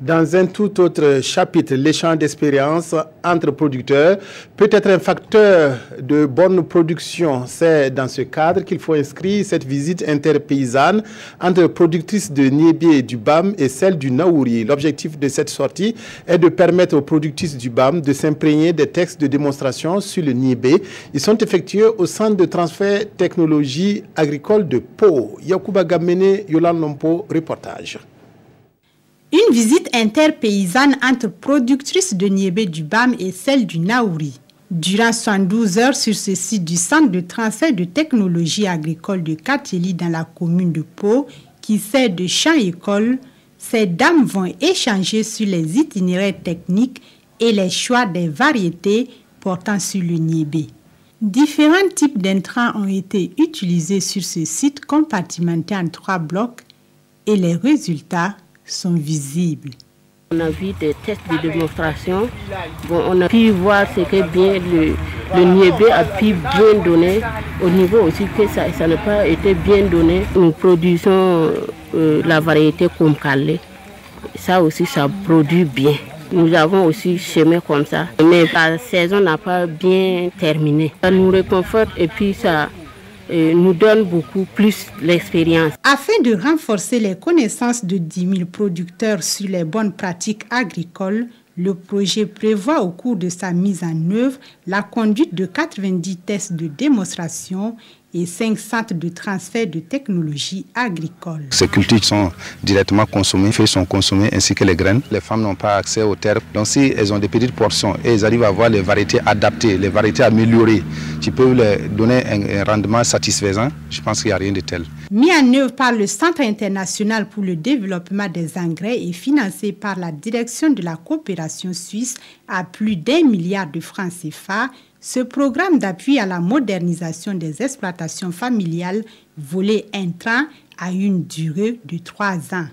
Dans un tout autre chapitre, l'échange d'expérience entre producteurs peut être un facteur de bonne production. C'est dans ce cadre qu'il faut inscrire cette visite interpaysanne entre productrices de niébé du BAM et celle du Naouri. L'objectif de cette sortie est de permettre aux productrices du BAM de s'imprégner des textes de démonstration sur le niébé. Ils sont effectués au Centre de transfert technologie agricole de Pau. Yacouba Gamene, Yolan Lompo, reportage. Une visite interpaysanne entre productrices de niébé du BAM et celle du Naouri. Durant 72 heures sur ce site du Centre de transfert de technologie agricole de Kateli dans la commune de Pau, qui sert de champ-école, ces dames vont échanger sur les itinéraires techniques et les choix des variétés portant sur le niébé. Différents types d'intrants ont été utilisés sur ce site compartimenté en 3 blocs et les résultats sont visibles. On a vu des tests de démonstration. Bon, on a pu voir ce que bien le niébé a pu bien donner. Au niveau aussi que ça n'a pas été bien donné. Nous produisons la variété Kumkale. Ça aussi, ça produit bien. Nous avons aussi semé comme ça. Mais la saison n'a pas bien terminé. Ça nous réconforte et puis ça nous donne beaucoup plus l'expérience. Afin de renforcer les connaissances de 10 000 producteurs sur les bonnes pratiques agricoles, le projet prévoit au cours de sa mise en œuvre la conduite de 90 tests de démonstration et 5 centres de transfert de technologie agricole. Ces cultures sont directement consommées, les feuilles sont consommées ainsi que les graines. Les femmes n'ont pas accès aux terres. Donc si elles ont des petites portions et elles arrivent à avoir les variétés adaptées, les variétés améliorées, qui peuvent leur donner un rendement satisfaisant, je pense qu'il n'y a rien de tel. Mis en œuvre par le Centre international pour le développement des engrais et financé par la direction de la coopération suisse à plus d'1 milliard de francs CFA, ce programme d'appui à la modernisation des exploitations familiales volet intrant a une durée de 3 ans.